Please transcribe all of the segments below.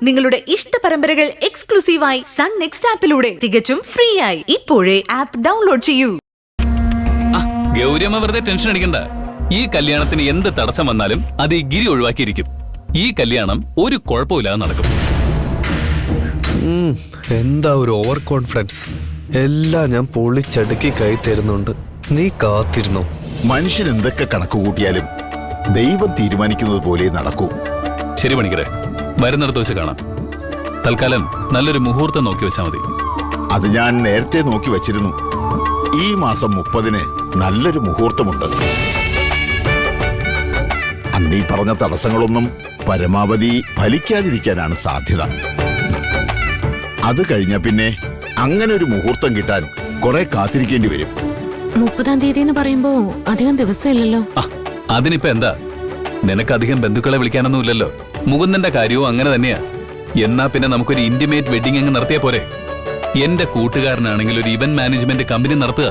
നിങ്ങളുടെ ഇഷ്ട പരമ്പരകൾ എക്സ്ക്ലൂസീവായി സൺ നെക്സ്റ്റ് ആപ്പിലൂടെ തികച്ചും ഫ്രീ ആയി ഇപ്പോഴേ ആപ്പ് ഡൗൺലോഡ് ചെയ്യൂ. ഗൗരിയമ്മ വെറുതെ ടെൻഷൻ അടിക്കണ്ട. ഈ കല്യാണത്തിന് എന്ത് തടസ്സം വന്നാലും അത് ഈ ഗിരി ഒഴിവാക്കിയിരിക്കും. ഈ കല്യാണം ഒരു കുഴപ്പമില്ലാതെ നടക്കും. എന്താ ഒരു ഓവർ കോൺഫിഡൻസ്. എല്ലാം ഞാൻ പൊളിച്ചടുക്കി കൈ തരുന്നുണ്ട്, നീ കാത്തിരുന്നോ. മനുഷ്യൻ എന്തൊക്കെ കണക്ക് കൂട്ടിയാലും ദൈവം തീരുമാനിക്കുന്നത് പോലെ നടക്കൂ. ശരി പണിക്കരെ, വരുന്നിടത്ത് വെച്ച് കാണാം. തൽക്കാലം നല്ലൊരു മുഹൂർത്തം നോക്കി വെച്ചാൽ മതി. അത് ഞാൻ നേരത്തെ നോക്കി വച്ചിരുന്നു. ഈ മാസം 30-ന് നല്ലൊരു മുഹൂർത്തമുണ്ട്. അന്നീ പറഞ്ഞ തടസ്സങ്ങളൊന്നും പരമാവധി ഫലിക്കാതിരിക്കാനാണ് സാധ്യത. അത് കഴിഞ്ഞ പിന്നെ അങ്ങനെ ഒരു മുഹൂർത്തം കിട്ടാൻ കുറെ കാത്തിരിക്കേണ്ടി വരും. 30-ാം തീയതി എന്ന് പറയുമ്പോ അധികം ദിവസമില്ലല്ലോ. അതിനിപ്പോ എന്താ, നിനക്കധികം ബന്ധുക്കളെ വിളിക്കാനൊന്നും ഇല്ലല്ലോ. മുകുന്ദന്റെ കാര്യവും അങ്ങനെ തന്നെയാ. എന്നാ പിന്നെ നമുക്കൊരു ഇന്റിമേറ്റ് വെഡിങ് അങ്ങ് നടത്തിയാ പോരെ. എന്റെ കൂട്ടുകാരനാണെങ്കിൽ ഒരു ഇവന്റ് മാനേജ്മെന്റ് കമ്പനി നടത്തുക.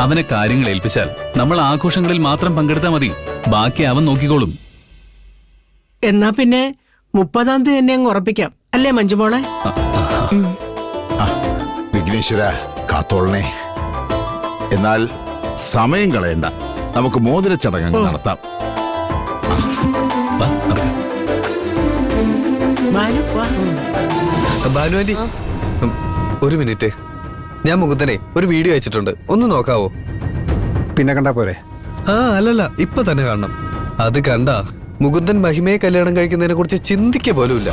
അവനെ കാര്യങ്ങൾ ഏൽപ്പിച്ചാൽ നമ്മൾ ആഘോഷങ്ങളിൽ മാത്രം പങ്കെടുത്താൽ മതി. ബാക്കി അവൻ നോക്കിക്കോളും. എന്നാ പിന്നെ 30-ാം തീയതി തന്നെ അങ്ങ് ഉറപ്പിക്കാം അല്ലേ മഞ്ജുമോളെ? വിഘ്നേശ്വര കാത്തോളനെ. എന്നാൽ സമയം കളയണ്ട, നമുക്ക് മോതിര ചടങ്ങ് നടത്താം. ഭാനുവാന്റി, ഒരു മിനിറ്റ്. ഞാൻ മുകുന്ദനെ ഒരു വീഡിയോ അയച്ചിട്ടുണ്ട്, ഒന്ന് നോക്കാവോ? പിന്നെ കണ്ടാ പോരെ? അല്ലല്ല, ഇപ്പൊ തന്നെ കാണണം. അത് കണ്ടാ മുകുന്ദൻ മഹിമയെ കല്യാണം കഴിക്കുന്നതിനെ കുറിച്ച് ചിന്തിക്ക പോലുമില്ല.